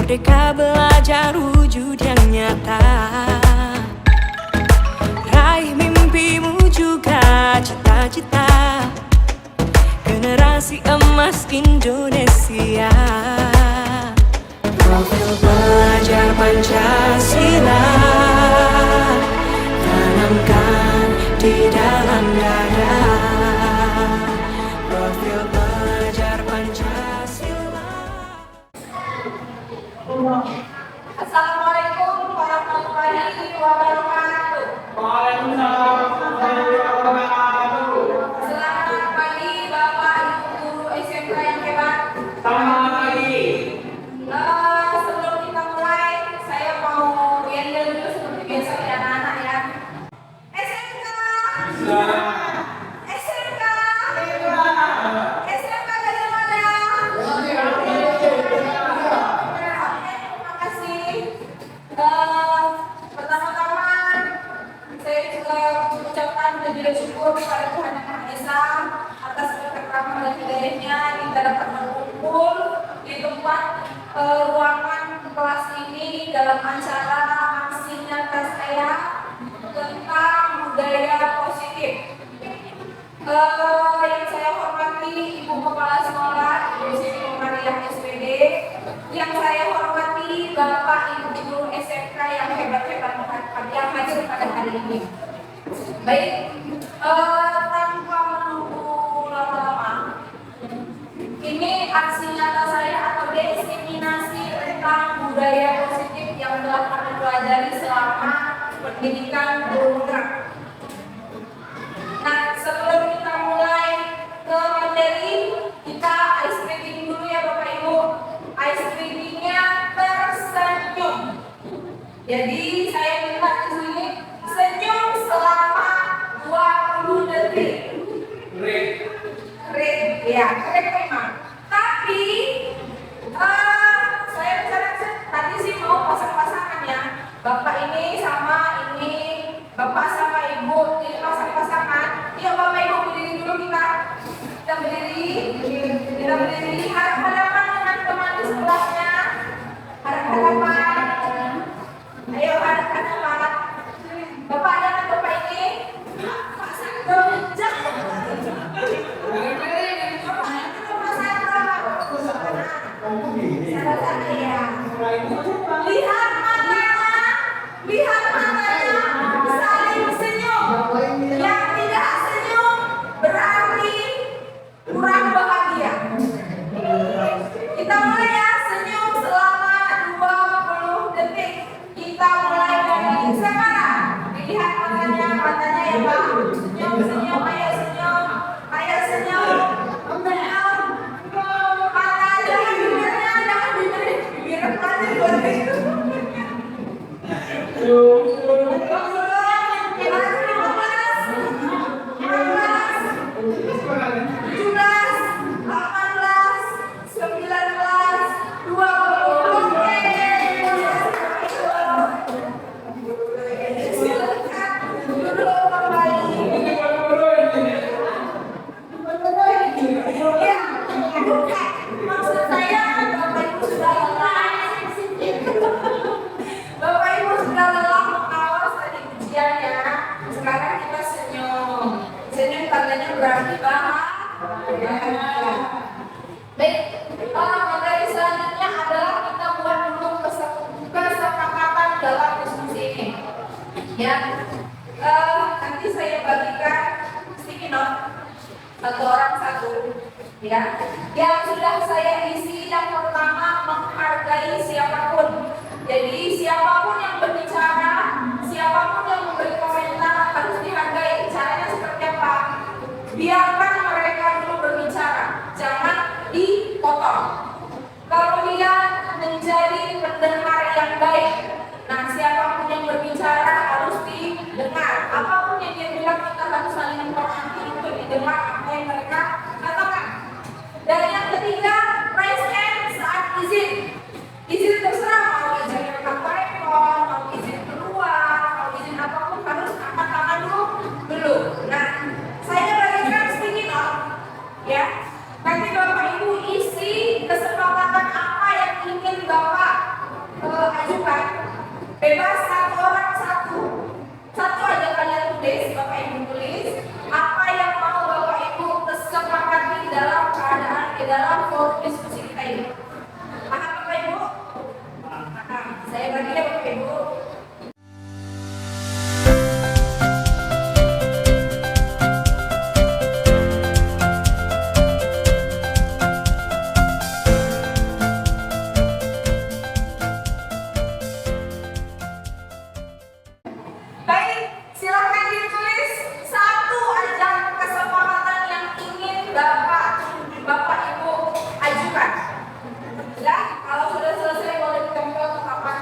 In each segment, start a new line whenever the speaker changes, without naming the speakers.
Merdeka belajar wujud yang nyata. Raih mimpimu juga cita-cita. Generasi emas Indonesia. Profil pelajar Pancasila tanamkan di dalam dada. Profil pelajar Pancasila.
Assalamualaikum warahmatullahi wabarakatuh.
Waalaikumsalam warahmatullahi wabarakatuh.
Selamat pagi Bapak Ibu guru SMK yang hebat.
Selamat pagi.
Sebelum kita mulai, saya mau yel-yel dulu seperti biasa ya anak-anak ya. SMK. SMK. SMK Gajah Mada. Terima kasih. Pertama-tama saya juga mengucapkan puji syukur kepada Tuhan Yang Maha Esa atas keberkahan dan hidayahnya kita dapat berkumpul di tempat ruangan kelas ini dalam acara aksi nyata saya tentang budaya positif. Yang saya hormati Ibu Kepala Sekolah Ibu Siti Mariah SPD, yang saya hormati Bapak Ibu guru SMK yang hebat-hebat yang hadir pada hari ini. Baik, tanpa menunggu lama-lama, ini aksi nyata saya atau diseminasi tentang budaya positif yang telah kami pelajari selama pendidikan guru gerak. Nah, sebelum kita mulai ke materi, kita ice breaking dulu ya Bapak Ibu. Ice breakingnya tersenyum. Jadi saya minta di sini senyum selama 20 detik. Keren, ya keren memang. Tapi saya bicara tadi sih mau pasang-pasangan ya. Bapak ini sama ini, Bapak sama Ibu ini pasang-pasangan. Yuk Bapak Ibu berdiri dulu kita berdiri, harap-harapan dengan teman di sebelahnya, harap-harapan. Ayo harap-harapan. Bapak dengan Bapak ini pasang dong, jangan. Lihat matanya, saling senyum. Yang tidak senyum berarti kurang bahagia. Kita mulai ya, senyum selama 20 detik. Kita mulai dari sekarang. Lihat matanya ya Pak. Senyum, ayo senyum. Ayo senyum. Mata jangan bibirnya, bibir mati boleh. Berarti bahagia. Baik, materi selanjutnya adalah kita buat dulu kesepakatan dalam diskusi ini. Ya, nanti saya bagikan sticky note satu orang satu. Ya, yang sudah saya isi yang pertama menghargai siapapun. Jadi siapapun yang berbicara, siapapun yang memberi komentar harus dihargai. Caranya seperti apa? Biarkan mereka dulu berbicara, jangan dipotong. Kalau dia menjadi pendengar yang baik, nah siapapun yang berbicara harus didengar. Apapun yang dia bilang kita harus saling menghormati untuk didengar apa yang mereka katakan. Dan yang ketiga, raise hand saat izin. Izin terserah mau izin rekam telepon, mau izin keluar, mau izin apapun harus angkat tangan dulu. Bebas satu orang satu. Satu aja kalian tulis, Bapak Ibu tulis apa yang mau Bapak Ibu kesepakati dalam keadaan di dalam forum diskusi kita ini. Paham Bapak Ibu? Paham. Saya bagi ya Bapak Ibu. Baik, silakan ditulis satu aja kesepakatan yang ingin Bapak Ibu ajukan. Ya, kalau sudah selesai boleh ditempel ke papan.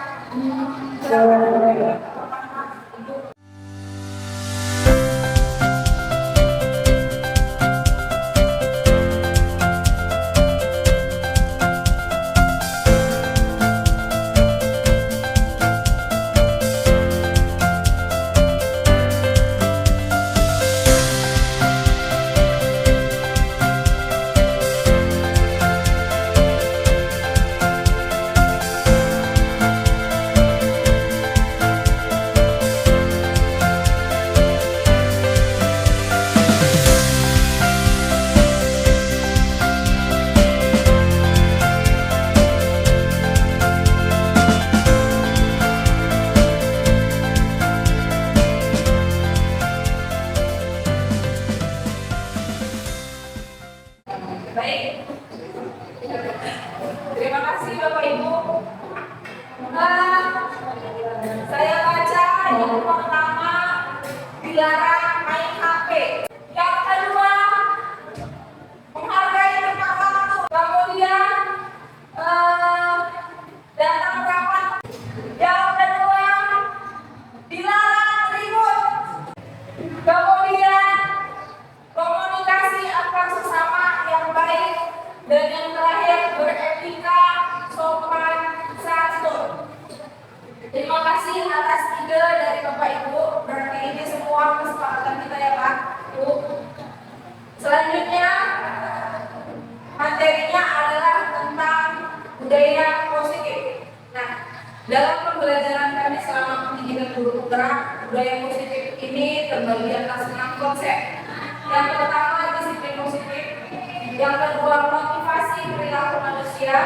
Baik, terima kasih Bapak Ibu. Saya baca yang pertama dilarang main HP. Yang kedua menghargai tengah waktu. Kemudian datang rapat. Yang kedua dilarang ribut. Kemudian komunikasi antar sesama yang baik, dan yang terakhir beretika, sopan, santun. Terima kasih atas ide dari Bapak Ibu. Berarti ini semua kesepakatan kita ya Pak Bu. Selanjutnya materinya adalah tentang budaya positif. Nah, dalam pembelajaran kami selama pendidikan guru penggerak, budaya positif ini terbagi atas 6 konsep. Yang pertama disiplin positif, yang kedua motivasi perilaku manusia,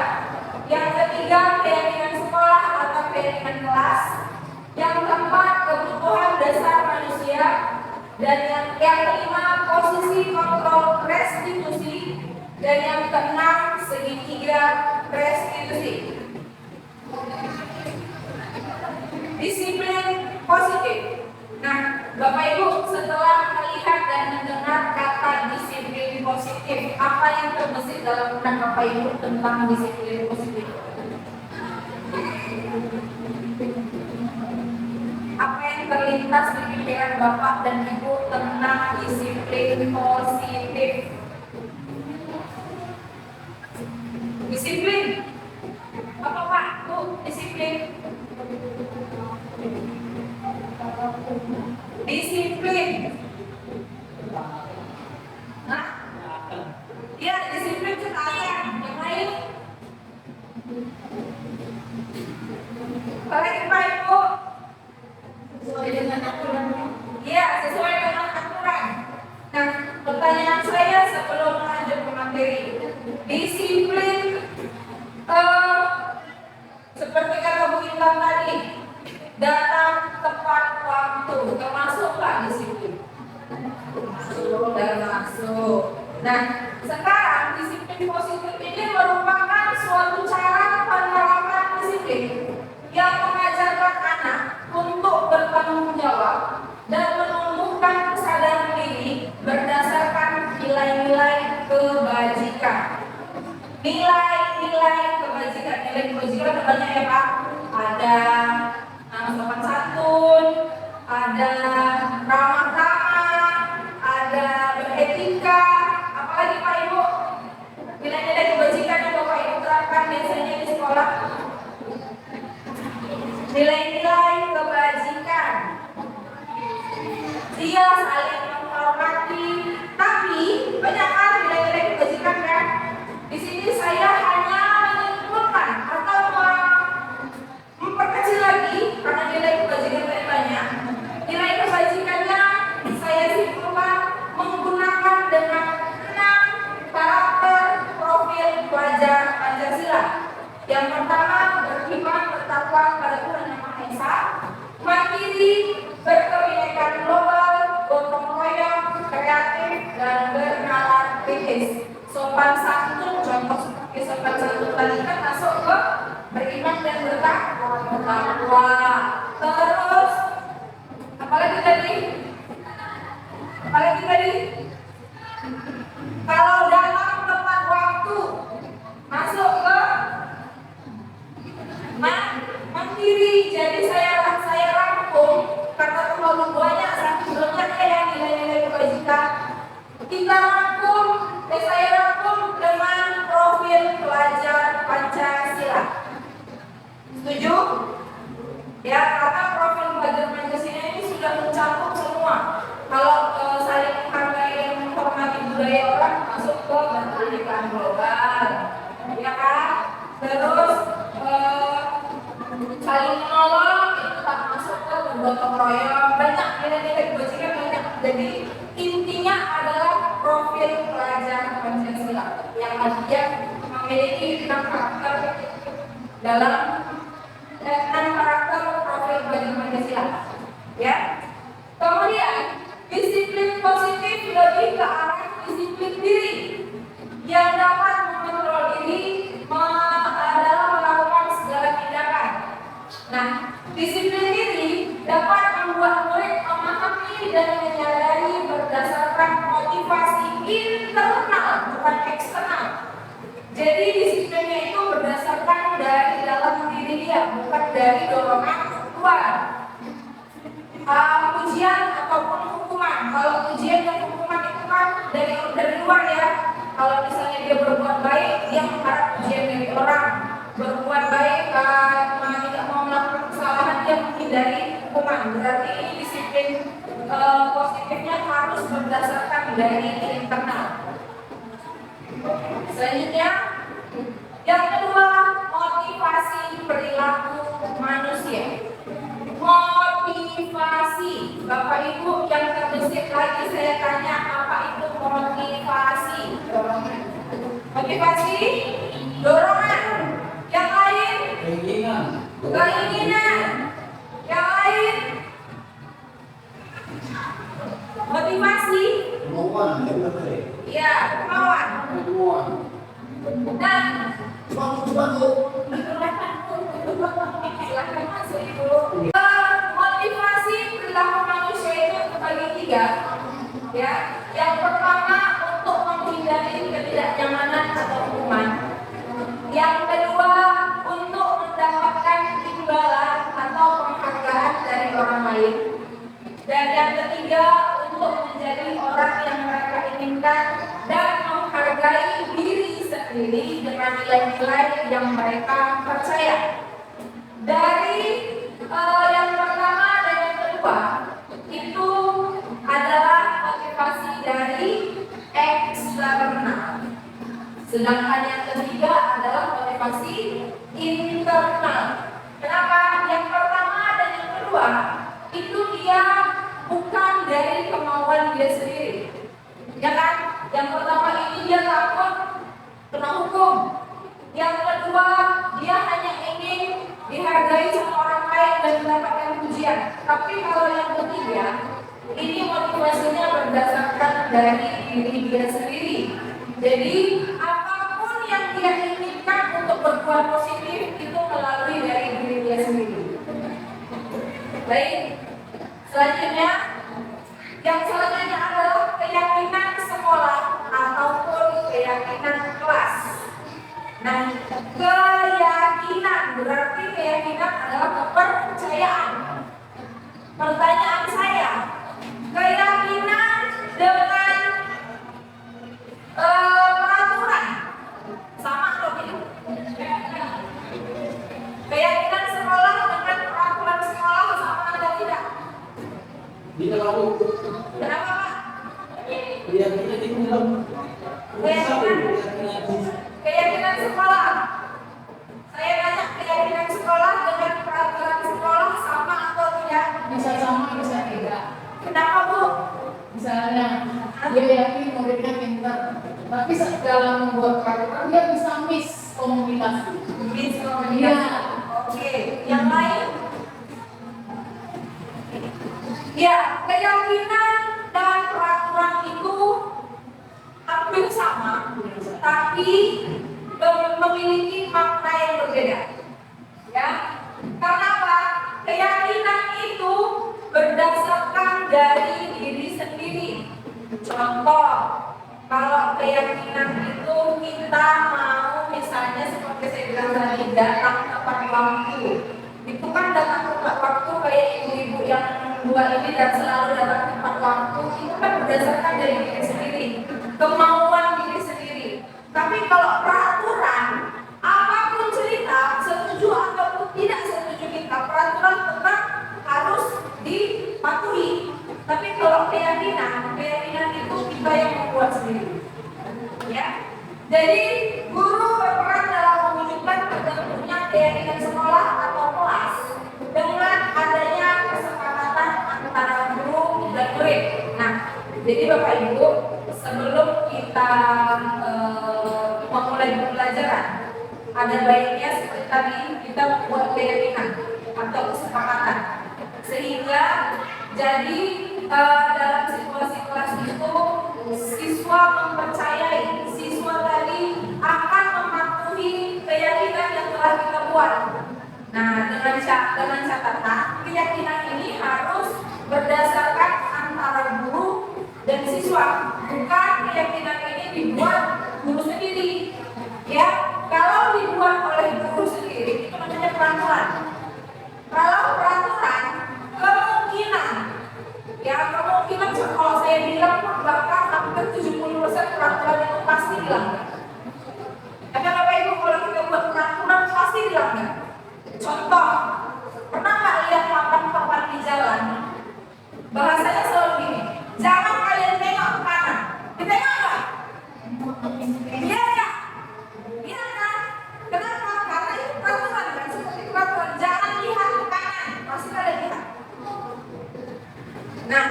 yang ketiga keyakinan sekolah atau keyakinan kelas, yang keempat kebutuhan dasar manusia, dan yang kelima posisi kontrol restitusi, dan yang keenam segitiga restitusi. Disiplin positif. Nah, Bapak Ibu, setelah melihat dan mendengar kata disiplin positif, apa yang terbesit dalam benak Bapak Ibu tentang disiplin positif? Apa yang terlintas di pikiran Bapak dan Ibu tentang disiplin positif? Disiplin. Apa Pak? Bu, disiplin. Disiplin. Nah, ya disiplin ketaatan. Yang lain? Baik Pak Ibu. Sesuai dengan aturan. Iya, sesuai dengan aturan. Nah, pertanyaan saya sebelum lanjut ke materi, disiplin seperti kata Bu Intan tadi, datang tepat waktu, termasuk nggak disiplin? Termasuk. Nah, sekarang disiplin positif ini merupakan suatu cara penerapan disiplin yang mengajarkan anak untuk bertanggung jawab dan menumbuhkan kesadaran diri berdasarkan nilai-nilai kebajikan. Nilai-nilai kebajikan ada banyak ya Pak. Ada sopan santun, ada ramah tamah, ada beretika, apalagi Pak Ibu? Nilai-nilai kebajikan yang Bapak Ibu terapkan biasanya di sekolah. Nilai-nilai kebajikan. Dia saling menghormati, tapi banyak hal nilai-nilai kebajikan kan? Di sini saya hanya menyimpulkan atau memperkecil lagi karena dia Yang pertama, beriman bertakwa pada Tuhan Yang Maha Esa, mandiri, berkebinekaan global, gotong royong, kreatif, dan bernalar kritis. Sopan santun, contoh seperti sopan santun tadi kan masuk ke beriman dan bertakwa. Terus apalagi tadi? Kalau dalam tepat waktu masuk ke mandiri. Jadi saya rangkum karena terlalu banyak saking banyaknya yang nilai-nilai kebajikan. Saya rangkum dengan profil pelajar Pancasila. Setuju? Ya, karena profil pelajar Pancasila ini sudah mencakup semua. Kalau saling menghargai dan menghormati budaya orang masuk ke berkebinekaan global, ya kan? Terus saling menolong itu tak masuk ke bergotong royong. Banyak nilai-nilai kebajikan banyak. Jadi intinya adalah profil pelajar Pancasila yang memiliki 6 karakter dalam 6 karakter profil pelajar Pancasila. Ya. Kemudian disiplin positif lebih ke arah disiplin diri yang dapat mengontrol diri adalah melakukan segala tindakan. Nah, disiplin diri dapat membuat murid memahami dan menyadari berdasarkan motivasi internal bukan eksternal. Jadi disiplinnya itu berdasarkan dari dalam diri dia, bukan dari dorongan luar. Ujian ataupun hukuman. Kalau ujian dan hukuman itu kan dari luar ya. Kalau misalnya dia berbuat baik, dia mengharap ujian dari orang. Berbuat baik karena tidak mau melakukan kesalahan, dia menghindari hukuman. Berarti ini disiplin positifnya harus berdasarkan dari internal. Selanjutnya, yang kedua, motivasi perilaku manusia. Motivasi, Bapak Ibu yang terbesit lagi saya tanya, apa itu motivasi? Motivasi, dorongan. Yang lain? Keinginan. Yang lain? Motivasi? Iya, kemauan. Dan silahkan masuk Ibu. Motivasi perilaku manusia itu terbagi 3. Ya, yang pertama untuk menghindari ketidaknyamanan atau hukuman. Yang kedua untuk mendapatkan imbalan atau penghargaan dari orang lain. Dan yang ketiga untuk menjadi orang yang mereka inginkan dan menghargai diri sendiri dengan nilai-nilai yang mereka percaya. Dari yang pertama dan yang kedua itu adalah motivasi dari eksternal. Sedangkan yang ketiga adalah motivasi internal. Kenapa? Yang pertama dan yang kedua itu dia bukan dari kemauan dia sendiri. Ya kan? Yang pertama ini dia takut kena hukum. Yang kedua dia hanya ingin dihargai sama orang lain dan mendapatkan pujian. Tapi kalau yang ketiga ini motivasinya berdasarkan dari diri dia sendiri. Jadi apapun yang dia inginkan untuk berbuat positif itu melalui dari diri dia sendiri. Baik, selanjutnya yang selanjutnya adalah keyakinan sekolah ataupun keyakinan kelas. Nah, keyakinan berarti keyakinan adalah kepercayaan. Pertanyaan saya, keyakinan dengan peraturan sama atau tidak? Keyakinan sekolah dengan peraturan sekolah sama atau tidak?
Tidak tahu.
Kenapa Pak?
Keyakinan itu dalam
Keyakinan sekolah. Saya tanya keyakinan sekolah dengan peraturan sekolah sama atau tidak?
Bisa sama, bisa tidak.
Kenapa Bu?
Misalnya dia yakin muridnya pintar, tapi dalam membuat peraturan dia bisa miss komunikasi.
Miskomunikasi.
Iya.
Oke, yang lain? Ya, keyakinan dan peraturan itu hampir sama, tapi memiliki makna yang berbeda. Ya, karena apa? Keyakinan itu berdasarkan dari diri sendiri. Contoh, kalau keyakinan itu kita mau misalnya seperti saya bilang tadi datang tepat waktu, itu kan datang tepat waktu kayak ibu-ibu yang dua ini dan selalu datang tepat waktu, itu kan berdasarkan dari diri sendiri, kemauan diri sendiri. Tapi kalau peraturan, apapun cerita, setuju ataupun tidak setuju kita, peraturan tetap harus dipatuhi. Tapi kalau keyakinan itu kita yang membuat sendiri. Ya. Jadi guru berperan dalam mewujudkan terbentuknya keyakinan sekolah atau kelas dengan adanya kesepakatan antara guru dan murid. Nah, jadi Bapak Ibu, sebelum kita memulai pembelajaran, ada baiknya seperti tadi kita membuat keyakinan atau kesepakatan, sehingga jadi dalam situasi kelas itu siswa mempercayai siswa tadi akan mematuhi keyakinan yang telah kita buat. Nah, dengan catatan keyakinan ini harus berdasarkan antara guru dan siswa, bukan keyakinan ini dibuat guru sendiri. Ya, kalau dibuat oleh guru sendiri itu namanya peraturan. Kalau peraturan kemungkinan kalau saya bilang bahkan hampir 70% peraturan itu pasti dilanggar. Karena Bapak Ibu kalau kita buat peraturan pasti dilanggar. Contoh, pernah nggak lihat papan-papan di jalan? Bahasanya selalu gini, jangan kalian tengok ke kanan. Ditengok nggak? Iya nggak? Iya kan? Kenapa? Karena itu peraturan kan, seperti peraturan jangan lihat ke kanan. Pasti kalian lihat. Nah,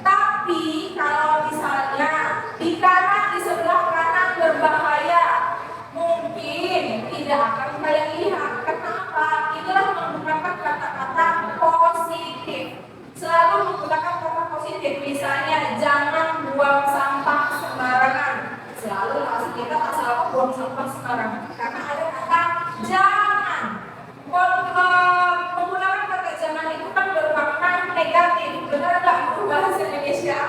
tapi kalau misalnya di kanan, di sebelah kanan berbahaya, mungkin tidak akan kalian lihat. Kenapa? Itulah menggunakan kata-kata positif. Selalu menggunakan kata positif. Misalnya, jangan buang sampah sembarangan. Selalu kita tak salah buang sampah sembarangan. Karena ada kata jangan. Menggunakan kata jangan itu kan bermakna negatif. Benar nggak bahasa Indonesia?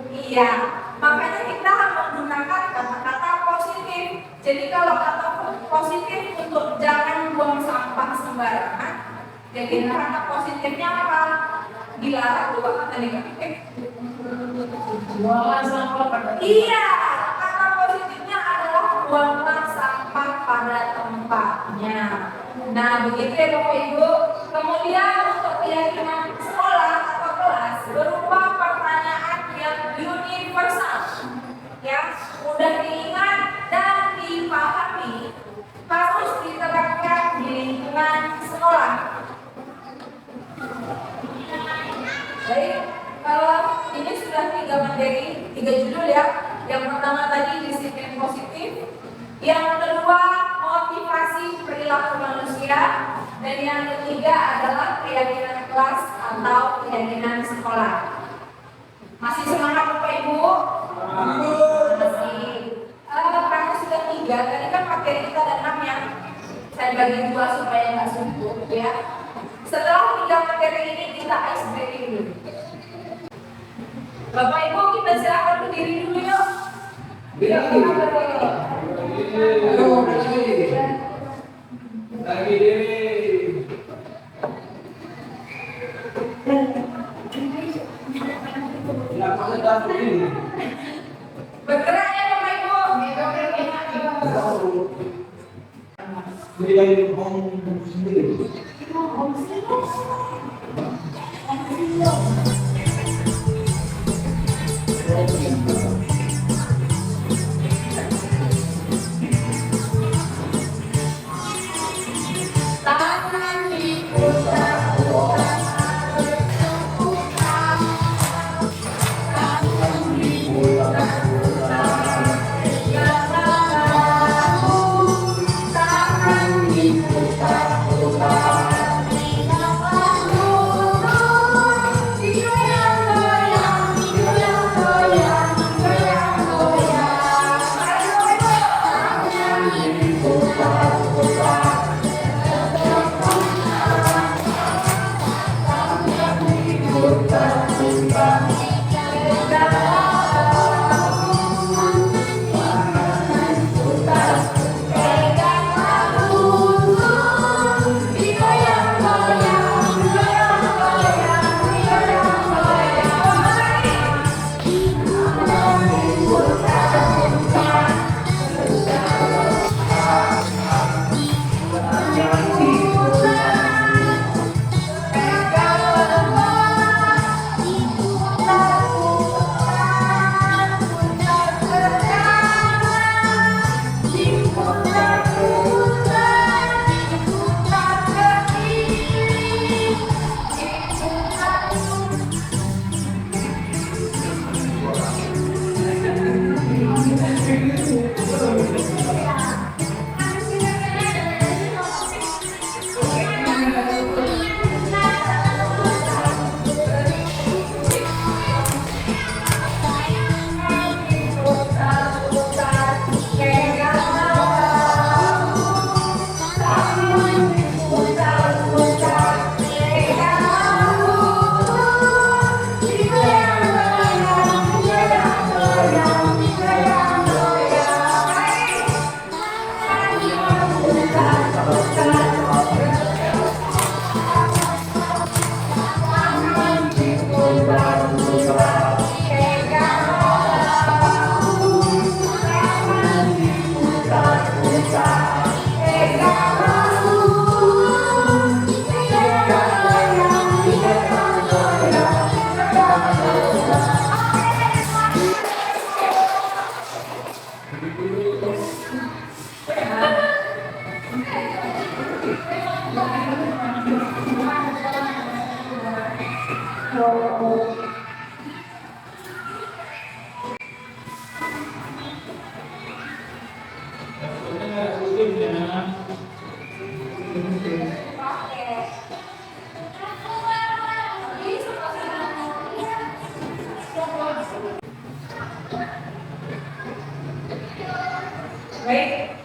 Iya. Makanya kita menggunakan kata-kata positif. Jadi kalau kata positif untuk jangan buang sampah sembarangan, jadi kata positifnya apa? Dilarang buat kata negatif.
Buanglah sampah.
Iya. Kata positifnya adalah buanglah sampah pada tempatnya. Nah, begitu ya Bapak Ibu. Kemudian untuk keyakinan sekolah atau kelas berupa pertanyaan yang universal, yang mudah diingat dan dipahami, harus diterapkan di lingkungan sekolah. Baik, kalau ini sudah 3 materi, 3 judul ya. Yang pertama tadi disiplin positif, yang kedua motivasi perilaku manusia, dan yang ketiga adalah keyakinan kelas atau keyakinan sekolah. Masih semangat Bapak Ibu? Masih. Karena sudah 3, tadi kan materi kita ada 6 ya. Saya bagi 2 supaya nggak suntuk ya. Setelah 3 materi ini kita ice breaking dulu. Bapak Ibu kita silakan berdiri dulu yuk.
Lagi diri.
Bergerak ya Bapak Ibu.
Jadi om sendiri.
Tangan diputar-putar. Baik,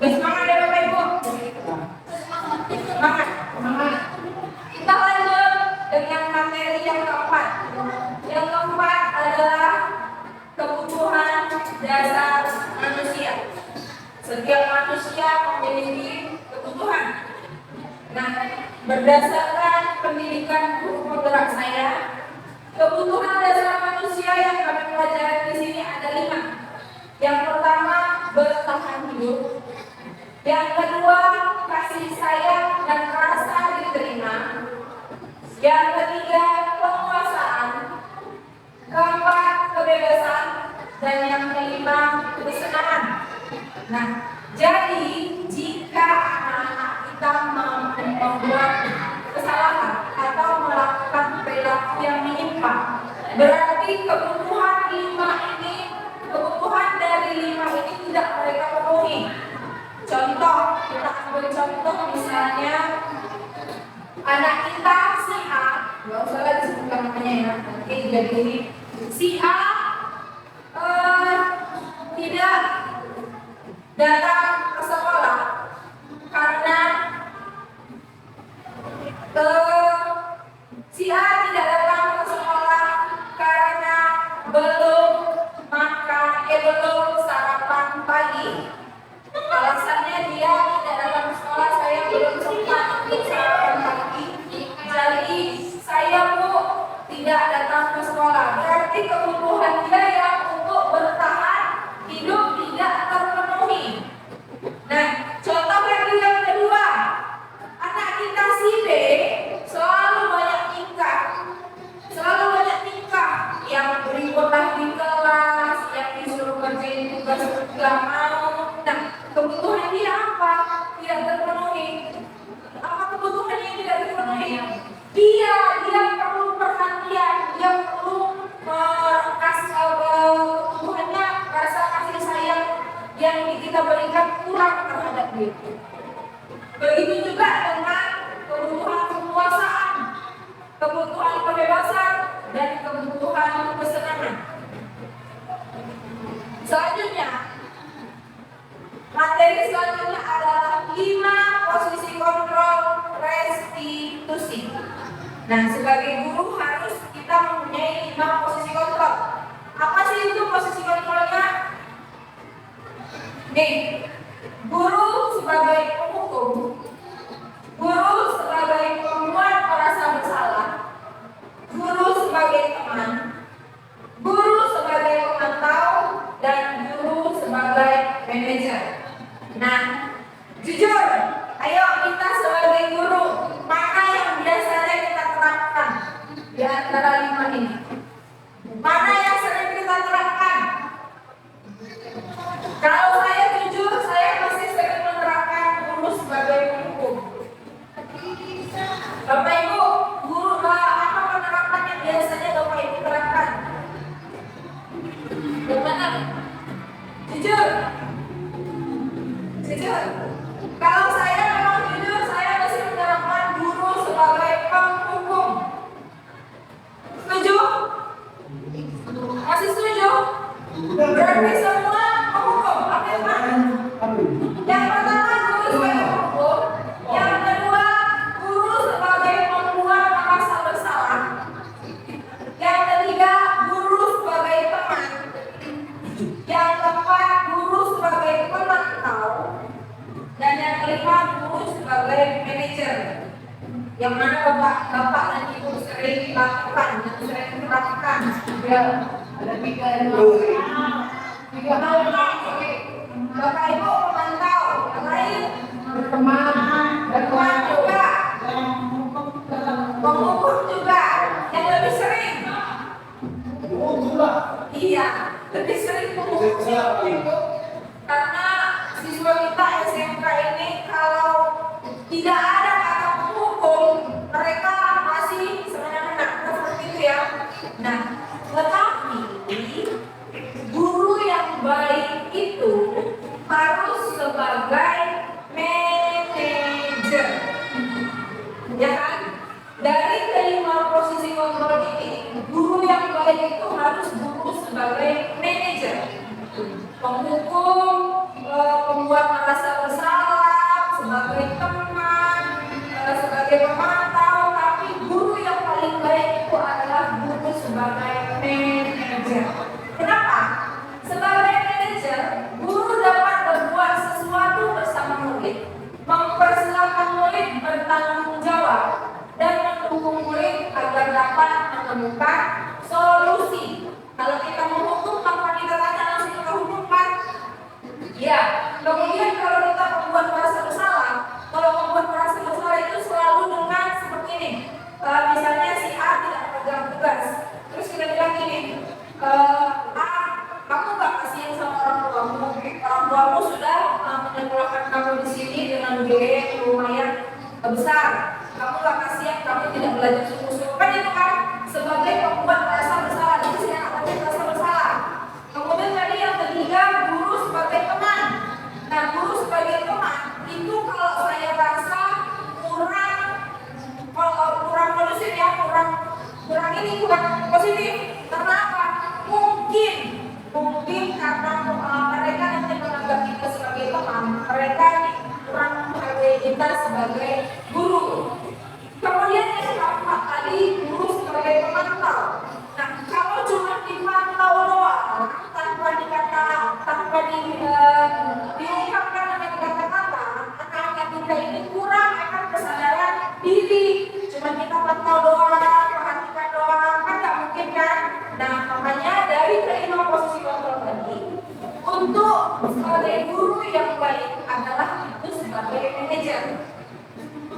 bersemangat ya Bapak Ibu. Semangat. Kita lanjut dengan materi yang keempat. Yang keempat adalah kebutuhan dasar manusia. Setiap manusia memiliki kebutuhan. Nah, berdasarkan pendidikan guru penggerak saya, kebutuhan dasar manusia yang kami pelajari di sini ada 5. Yang pertama, bertahan hidup. Yang kedua, kasih sayang dan rasa diterima. Yang ketiga, penguasaan. Keempat, kebebasan. Dan yang kelima, kesenangan. Nah, jadi jika anak-anak kita membuat kesalahan atau melakukan perilaku yang menyimpang, berarti kebutuhan dari 5 ini tidak mereka penuhi. Contoh, kita ambil contoh misalnya anak kita si A, nggak usah lagi sebutkan namanya ya, nanti jadi ini. Si A tidak datang ke sekolah karena si A tidak datang ke sekolah karena belum sarapan pagi. Alasannya dia tidak datang ke sekolah, saya belum sempat untuk sarapan pagi. Jadi saya tidak datang ke sekolah. Berarti kebutuhan dia yang untuk bertahan hidup tidak terpenuhi. Nah, contoh lagi yang kedua, anak kita si B selalu banyak tingkah, yang berikutlah di kelas, yang disuruh kerjain tugas nggak mau. Nah, kebutuhan dia apa? Tidak terpenuhi. Apa kebutuhan yang tidak terpenuhi? Dia perlu perhatian, dia perlu kebutuhannya, rasa kasih sayang yang kita berikan kurang terhadap dia. Begitu juga dengan kebutuhan kekuasaan, kebutuhan kebebasan, dan kebutuhan kesenangan. Selanjutnya, materi selanjutnya adalah 5 posisi kontrol restitusi. Nah, sebagai guru harus kita mempunyai 5 posisi kontrol. Apa sih itu posisi kontrolnya? Nih, guru sebagai penghukum, guru sebagai pembuat merasa bersalah, guru sebagai teman, guru sebagai pemantau, dan guru sebagai manajer. Nah, jujur, ayo kita sebagai guru, mana yang biasanya kita terapkan di antara 5 ini? Mana yang sering kita terapkan? Kalau saya jujur, saya masih sering menerapkan guru sebagai penghukum. Bapak Ibu, guru apa penerapan yang biasanya Bapak Ibu terapkan? Bagaimana? Jujur. Kalau saya memang jujur, saya masih menerapkan guru sebagai penghukum. Setuju? Masih setuju? Berarti semua penghukum. Oke, Pak? Yang pertama guru sebagai penghukum, yang kedua guru sebagai pembuat merasa bersalah, yang ketiga guru sebagai teman, yang keempat guru sebagai pemantau, dan yang kelima guru sebagai manajer. Yang mana bapak dan ibu sering lakukan, yang sering melakukan.
Ya, ada 3 hal.
Bapak ibu pemantau, yang lain
berteman
juga, penghukum juga, yang lebih sering. Iya, lebih sering penghukum. Karena siswa kita SMK ini kalau tidak ada kata menghukum, mereka masih semena-mena seperti itu ya. Nah, tetapi guru yang baik itu harus sebagai manajer, ya kan? Dari kelima posisi kontrol ini, guru yang baik itu harus guru sebagai manajer, penghukum, pembuat merasa bersalah, sebagai teman, sebagai pemantau. Tapi guru yang paling baik itu adalah guru sebagai manajer. Kenapa? Sebagai manajer, guru dapat berbuat sesuatu bersama murid, mempersilahkan murid bertanggung jawab, dan mendukung murid agar dapat menemukan solusi. Kalau kita menghukum tanpa kita tanya langsung kita hukumkan. Ya, kemudian kalau kita membuat merasa bersalah, kalau membuat merasa bersalah itu selalu dengan seperti ini. Misalnya si A tidak pegang tugas, terus kita bilang gini, A, kamu gak kasihan sama orang tuamu sudah menyekolahkan kamu di sini dengan biaya yang lumayan besar. Kamu gak kasihan, kamu tidak belajar sungguh-sungguh. Kan itu kan sebagai pembuat merasa bersalah. Jadi saya akan merasa bersalah. Kemudian tadi yang ketiga, guru sebagai teman. Nah, guru sebagai teman itu kalau saya rasa kurang kondusif ya, kurang positif. Kenapa? Mungkin karena mereka nanti menganggap kita sebagai teman, mereka kurang menghargai kita sebagai guru. Kemudian yang keempat tadi, guru sebagai pemantau. Nah, kalau cuma dipantau doang tanpa diungkapkan dengan kata-kata, anak-anak kita ini kurang akan kesadaran diri. Cuma kita pantau doang, perhatikan doang, kan nggak mungkin kan? Nah, makanya dari kelima posisi kontrol tadi, untuk sebagai guru yang baik adalah itu sebagai manajer.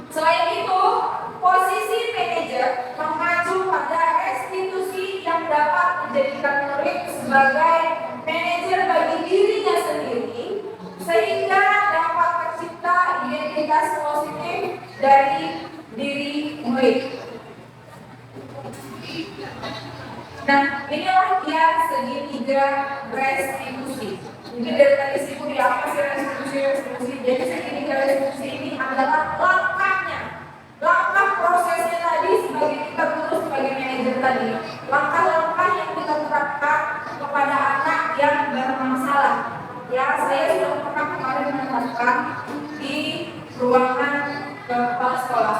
Selain itu, posisi manajer mengacu pada restitusi yang dapat menjadikan murid sebagai manajer bagi dirinya sendiri, sehingga dapat tercipta identitas positif dari diri murid. Nah, inilah dia segitiga restitusi. Jadi dari tadi disebut apa sih restitusi? Jadi segitiga restitusi ini adalah langkah prosesnya tadi sebagai kita terus sebagai manajer tadi. Langkah-langkah yang kita terapkan kepada anak yang bermasalah. Ya, saya sudah pernah kemarin menerapkan di ruangan kepala sekolah.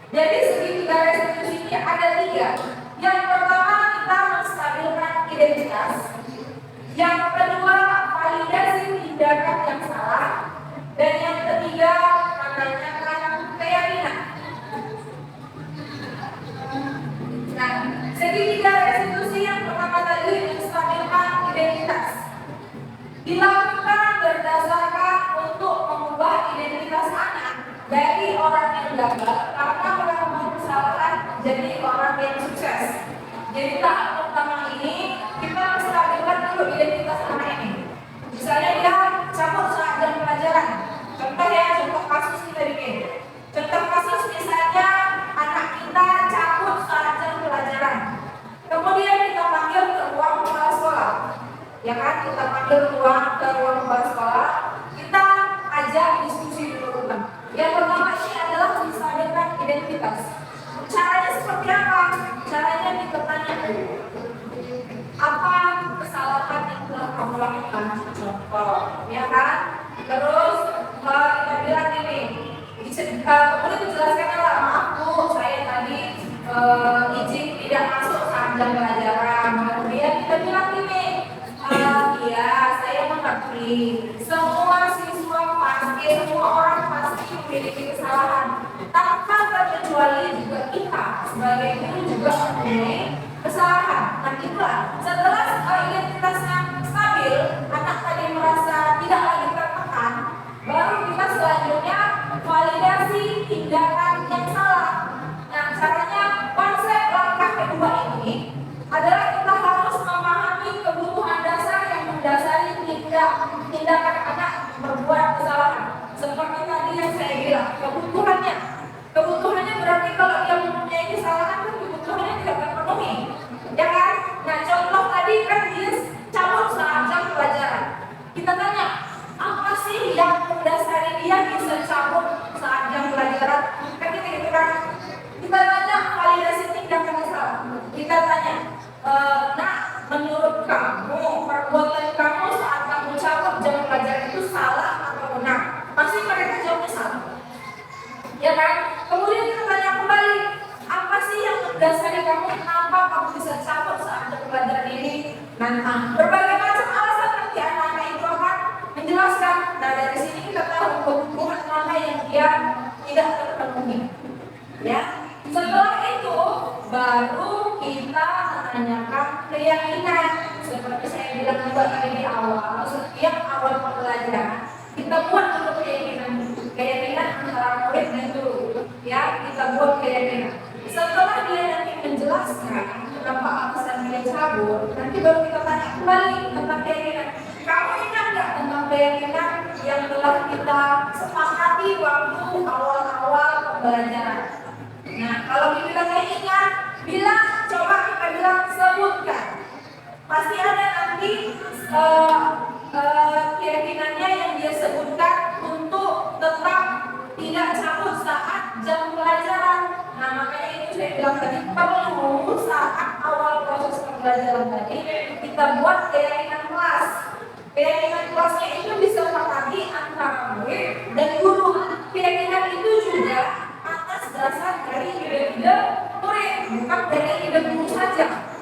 Jadi segitiga restitusi ini ada 3. Yang pertama, kita menstabilkan identitas. Yang kedua, validasi tindakan yang salah. Dan yang ketiga, menanyakan keyakinan. Nah, segitiga restitusi yang pertama tadi menstabilkan identitas dilakukan berdasarkan untuk mengubah identitas anak dari orang yang gagal karena melakukan kesalahan jadi orang yang sukses. Jadi tahap pertama ini kita menstabilkan dulu identitas anak ini. Misalnya dia cabut saat jam pelajaran. Contoh kasus kita bikin. Contoh kasus misalnya anak kita cabut saat jam pelajaran. Kemudian kita panggil ke ruang kepala sekolah. Ya kan, kita panggil ke ruang kepala sekolah. Kita ajak diskusi dulu. Yang pertama ini adalah menstabilkan identitas. Caranya seperti apa? Caranya kita tanya apa kesalahan yang telah kamu lakukan, contoh, ya kan? Terus kita bilang ini, kemudian dijelaskan lah, maaf Bu, saya tadi izin tidak masuk saat jam pelajaran. Kemudian kita bilang ini, iya saya mengerti. Semua siswa pasti, semua orang pasti memiliki kesalahan. Tanpa terkecuali juga kita sebagai guru juga mempunyai kesalahan. Nah itulah setelah identitasnya stabil, anak tadi merasa tidak lagi tertekan, baru kita selanjutnya validasi tindakan yang salah. Nah caranya, konsep langkah kedua ini adalah kita harus memahami kebutuhan dasar yang mendasari tindakan anak berbuat kesalahan. Seperti tadi yang saya bilang, kebutuhannya berarti kalau dia mempunyai kesalahan kan kebutuhannya tidak terpenuhi, ya kan? Nah contoh tadi kan dia cabut saat jam pelajaran. Kita tanya, apa sih yang mendasari dia bisa cabut saat jam pelajaran? Kan kita gitu kan? Kita tanya validasi tindakan salah. Kita tanya, nah menurut kamu perbuatan kamu saat kamu cabut jam pelajaran itu salah atau benar? Pasti mereka jawabnya salah, ya kan? Kemudian kita tanya kembali, apa sih yang mendasari kamu kenapa kamu bisa cabut saat jam pelajaran ini? Nah, berbagai macam alasan nanti anak-anak itu akan menjelaskan. Nah dari sini kita tahu kebutuhan mana yang dia tidak terpenuhi, ya. Setelah itu baru kita menanyakan keyakinan. Seperti saya bilang juga tadi di awal, setiap awal pembelajaran kita buat dulu keyakinan antara murid dan guru, ya, kita buat keyakinan. Setelah dia nanti menjelaskan kenapa alasan dia cabut, nanti baru kita tanya kembali tentang keyakinan. Kamu ingat nggak tentang keyakinan yang telah kita sepakati waktu awal-awal pembelajaran? Nah, kalau dibilangnya ingat, coba kita bilang sebutkan. Pasti ada nanti keyakinannya yang dia sebutkan untuk tetap tidak cabut saat jam pelajaran. Nah, makanya itu saya bilang tadi perlu saat awal proses pembelajaran tadi kita buat keyakinan kelas. Keyakinan kelasnya itu disepakati antara murid dan guru. Keyakinan itu juga atas dasar dari ide-ide murid, bukan dari ide guru saja.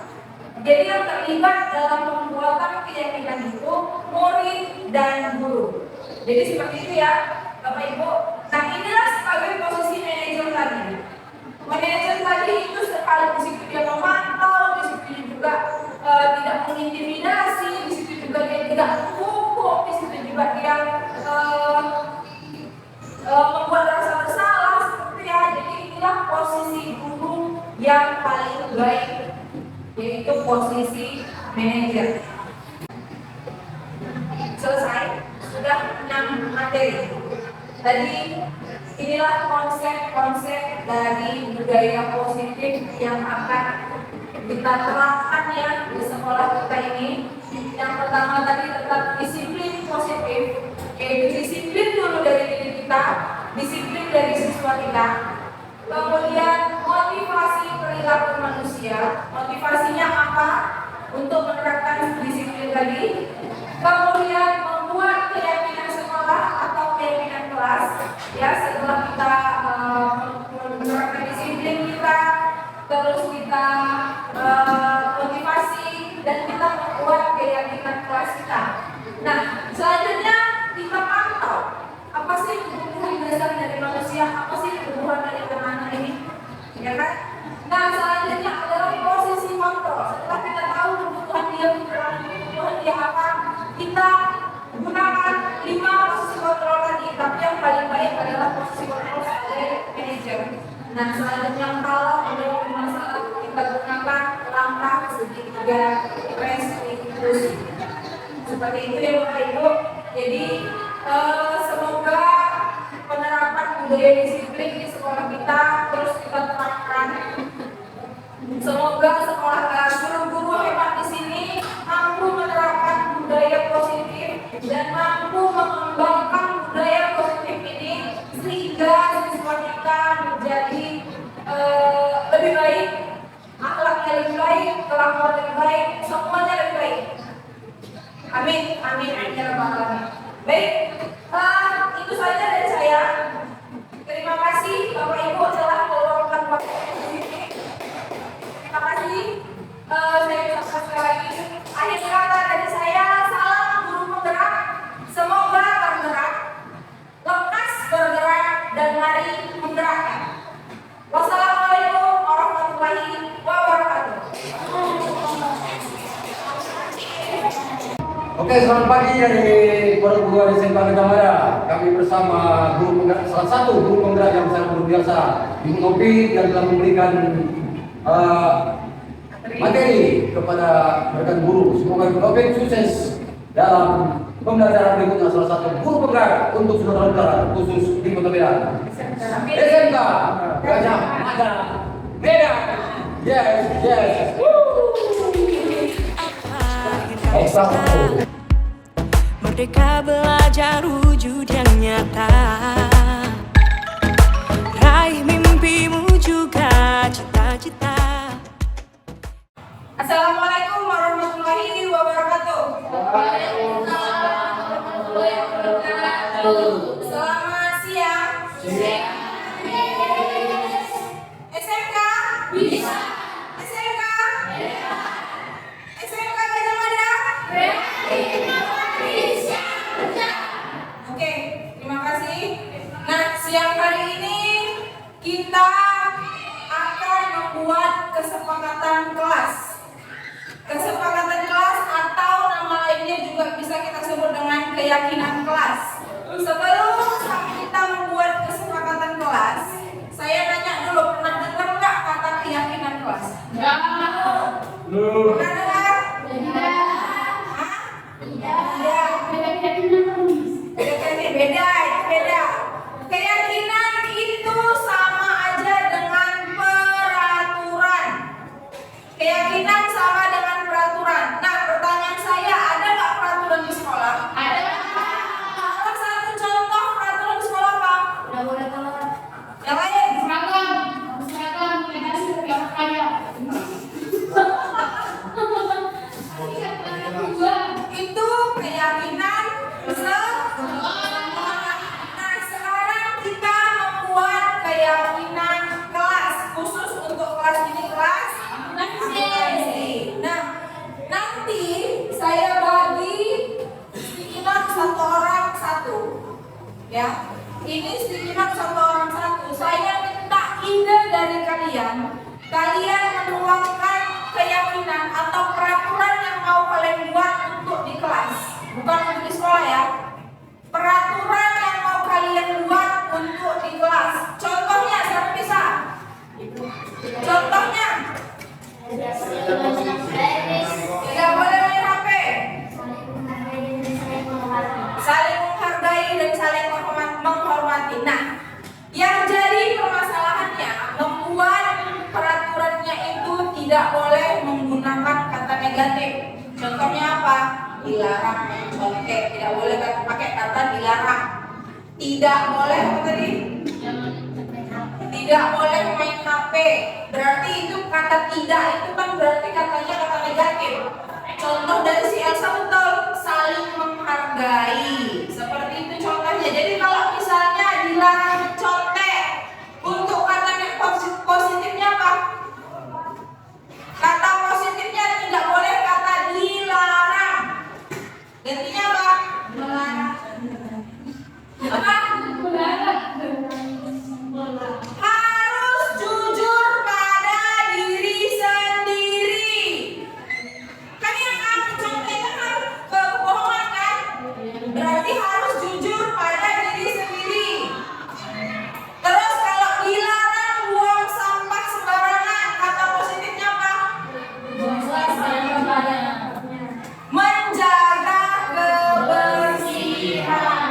Jadi yang terlibat dalam pembuatan keyakinan itu murid dan guru. Jadi seperti itu ya Bapak Ibu. Nah inilah sebagai posisi manajer tadi. Manajer tadi itu sekali di situ dia memantau, di situ juga tidak mengintimidasi, di situ juga dia tidak menghukum, di situ juga dia membuat rasa bersalah seperti ya. Jadi inilah posisi guru yang paling baik, yaitu posisi manajer. Selesai, sudah 6 materi. Tadi inilah konsep-konsep dari budaya positif yang akan kita terapkan ya di sekolah kita ini. Yang pertama tadi tentang disiplin positif, yaitu disiplin dulu dari diri kita, disiplin dari siswa kita. Kemudian motivasi perilaku manusia, motivasinya apa untuk menerapkan disiplin tadi. Kemudian membuat keyakinan sekolah atau keyakinan kelas, ya setelah kita menerapkan disiplin kita, terus kita motivasi dan kita membuat keyakinan kelas kita. Nah selanjutnya kita pantau apa sih kebutuhan dasar dari manusia, apa sih kebutuhan dari anak-anak ini, ya kan? Nah selanjutnya adalah posisi kontrol. Setelah kita tahu kebutuhan dia apa, kita gunakan 5 posisi kontrol tadi. Tapi yang paling baik adalah posisi kontrol sebagai manajer. Nah selanjutnya kalau ada masalah kita gunakan langkah segitiga restitusi. Seperti itu ya Bapak Ibu. Jadi semoga penerapan budaya disiplin di sekolah kita terus kita terapkan. Semoga sekolah guru-guru hebat di sini mampu menerapkan budaya positif dan mampu mengembangkan budaya positif ini sehingga siswa kita menjadi lebih baik, akhlaknya lebih baik, kelakuan lebih baik, semuanya lebih baik. Amin, amin, ya rabbal alamin. Baik, itu saja dari saya. Terima kasih Bapak Ibu telah meluangkan waktu di sini. Terima kasih. Saya ucapkan sekali lagi. Akhir kata dari saya, salam guru penggerak. Semoga bergerak, lekas bergerak dan mari menggerakkan. Wassalamualaikum warahmatullahi wabarakatuh.
Oke, selamat pagi dari perguruan SMK Gajah. Kami bersama guru penggerak, salah satu guru penggerak yang sangat luar biasa, Ibu Nopi, yang telah memberikan materi kepada rekan guru. Semoga Ibu Nopi sukses dalam pembelajaran berikutnya salah satu guru penggerak untuk saudara-saudara khusus di Kota Medan. SMK Gajah Mada Medan. Yes. Example.
Merdeka belajar wujud yang nyata. Raih mimpimu juga cita-cita.
Assalamualaikum warahmatullahi wabarakatuh. Selamat siang. SMK bisa. SMK SMK Gajah Mada. Oke, terima kasih. Nah, siang hari ini kita akan membuat kesepakatan kelas. Kesepakatan kelas atau nama lainnya juga bisa kita sebut dengan keyakinan kelas. Sebelum kita membuat kesepakatan kelas, saya tanya dulu, pernah dengar nggak kata keyakinan kelas? Pernah dengar? Hah? Iya. Beda. Keyakinan itu sama aja dengan peraturan. Keyakinan sama dengan peraturan. Nah, pertanyaan saya, ada nggak peraturan di sekolah? Ada. Salah satu contoh peraturan di sekolah apa? Udah boleh telat. Yang lain? Seragam, legasi tapi orang kaya. Itu keyakinan Nah, sekarang kita membuat keyakinan kelas khusus untuk kelas ini, kelas akuntansi. Nah, nanti saya bagi sticky note satu orang satu, ya. Ini sticky note satu orang satu. Saya minta ide dari kalian. Kalian menuangkan keyakinan atau peraturan yang mau kalian buat untuk di kelas, bukan untuk di sekolah ya. Peraturan yang mau kalian buat untuk di kelas. Contohnya, siapa bisa? Contohnya, tidak boleh main HP, saling menghargai dan saling menghormati. Nah, yang jadi permasalahannya membuat peraturannya itu tidak boleh menggunakan kata negatif. Contohnya apa? Dilarang mencontek, tidak boleh pakai kata dilarang. Tidak boleh apa tadi? Tidak boleh main HP. Berarti itu kata tidak itu kan berarti katanya kata negatif. Contoh dari si Elsa betul, saling menghargai. Seperti itu contohnya. Jadi kalau misalnya dilarang mencontek, untuk katanya positifnya apa? Kata positifnya tidak boleh kata dilarang. Gantinya apa? Melarang. Apa? Harus jujur pada diri sendiri. Kan yang kamu contohkan kan kebohongan kan? Berarti harus jujur pada diri sendiri. Terus kalau dilarang buang sampah sembarangan, kata positifnya apa? Menjaga kebersihan.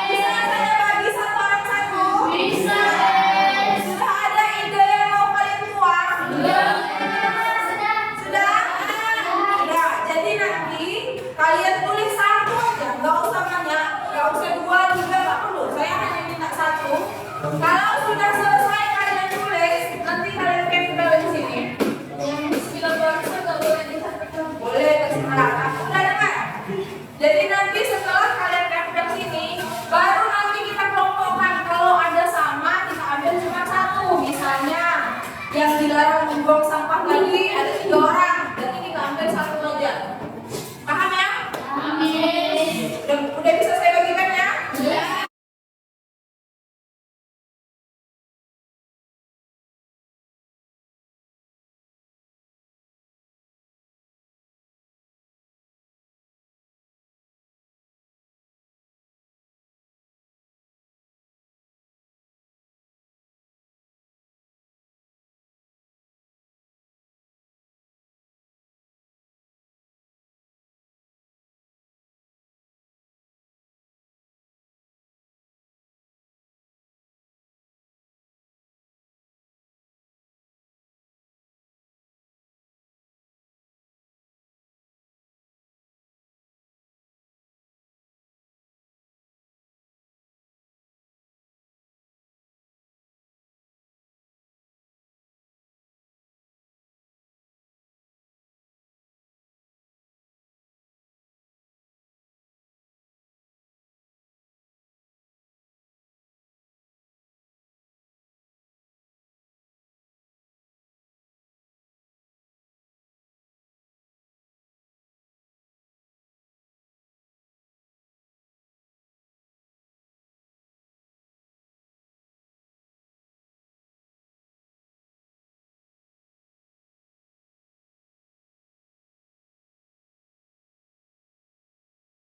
Bisa saya bagi satu orang satu? Bisa. Sudah ada ide yang mau kalian tuang? Sudah? Jadi nanti kalian tulis satu aja, nggak usah banyak, nggak usah dua juga nggak perlu. Saya hanya minta satu. Kalau sudah selesai kalian tulis, nanti kalian tempel di sini. Boleh terserah. Aku udah dengar. Jadi nanti setelah kalian tempel sini, baru nanti kita kelompokkan. Kalau ada sama, kita ambil cuma satu. Misalnya yang dilarang membuang sampah tadi ada 3 orang, jadi kita ambil satu aja. Paham ya? Amin. Udah bisa saya bagikan ya?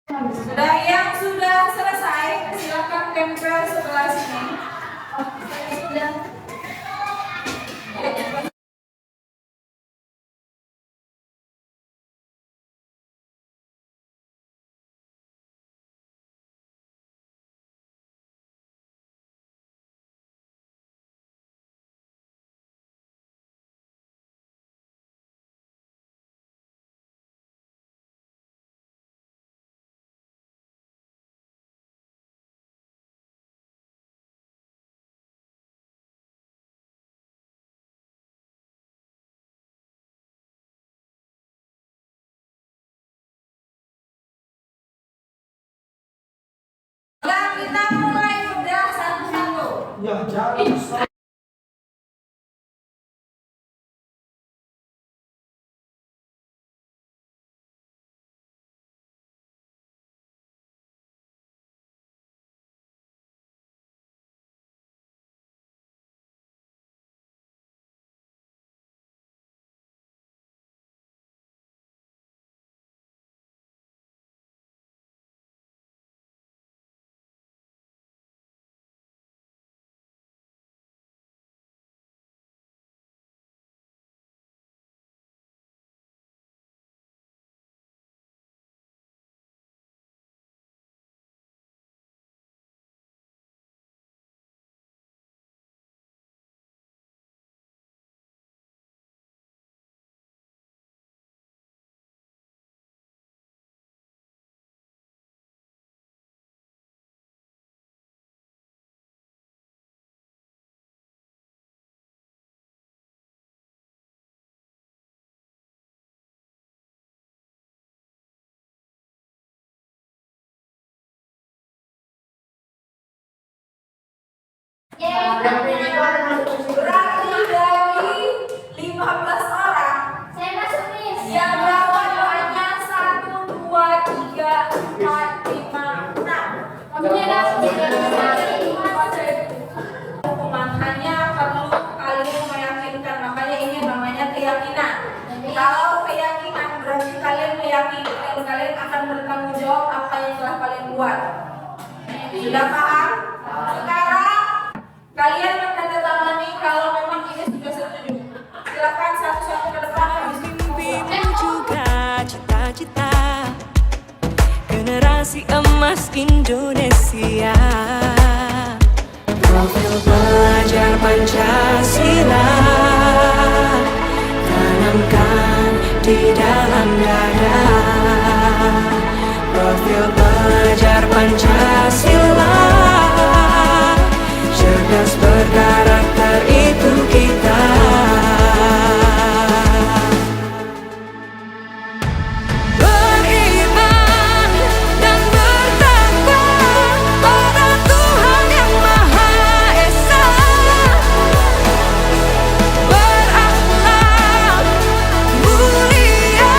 Sudah yang sudah selesai, silakan tempel sebelah sini. Sudah. Nah, kita mulai bedah satu-satu. Berarti dari 15 orang yang dapat hanya 1, 2, 3, 4, 5, 6. Hukuman hanya perlu kalian meyakinkan, makanya ini namanya keyakinan. Kalau keyakinan berarti kalian meyakini kalian akan bertanggung jawab apa yang telah kalian buat. Sudah paham? Sekarang kalian menandatangani kalau memang ini sudah setuju. Silakan satu-satu ke depan.
Mimpimu juga cita-cita generasi emas Indonesia. Profil pelajar Pancasila tanamkan di dalam dada. Profil pelajar Pancasila cerdas berkarakter itu kita. Beriman dan bertakwa pada Tuhan yang Maha Esa. Berakhlak mulia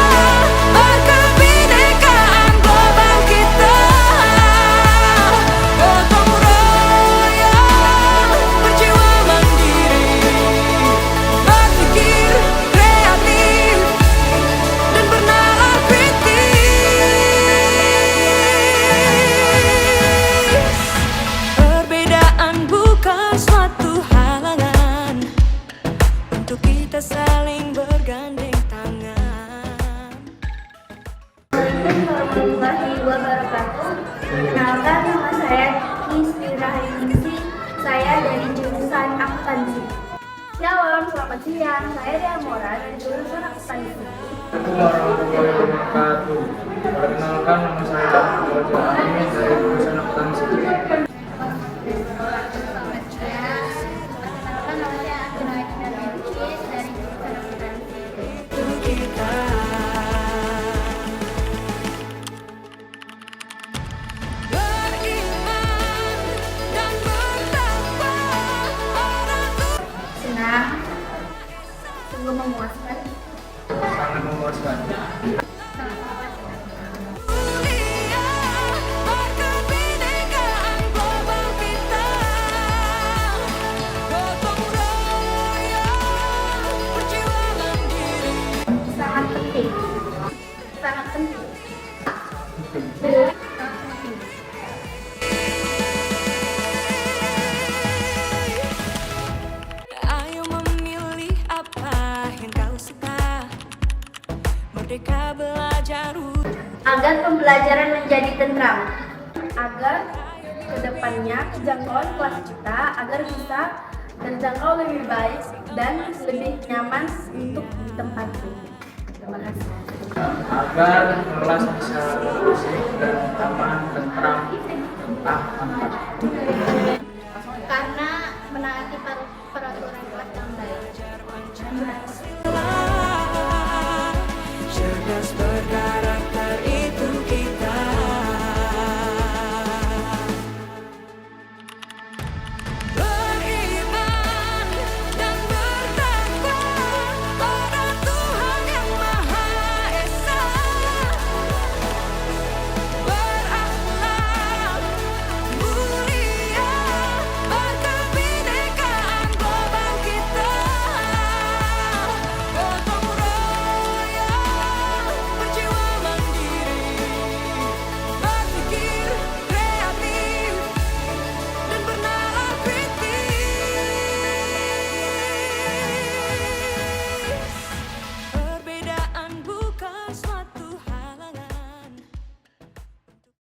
berkebinekaan global kita. Gotong royong berjiwa mandiri, berpikir kreatif dan bernalar kritis. Perbedaan bukan suatu halangan untuk kita saling bergandeng tangan.
Assalamualaikum warahmatullahi wabarakatuh. Perkenalkan, nama saya Kiki Rahayu. Saya dari jurusan akuntansi. Shalom, selamat siang. Saya Deamora dari jurusan akuntansi.
Assalamualaikum warahmatullahi wabarakatuh. Perkenalkan, nama saya Fajar Amin dari jurusan akuntansi.
Perkenalkan, nama saya Agunaik dari jurusan akuntansi.
Kita beriman dan bertakwa pada
Senang, sungguh memuaskan.
Sangat memuaskan.
mulia berkebinekaan Ayo memilih apa yang kau suka. Merdeka belajar
Agar pembelajaran menjadi tentram.
Agar kedepannya kejangkauan kelas kita agar bisa terjangkau lebih baik dan lebih nyaman untuk ditempati. Terima kasih.
Agar kelas bisa bersih dan aman, tentram, tentang manfaat.
Karena menaati peraturan kelas yang baik.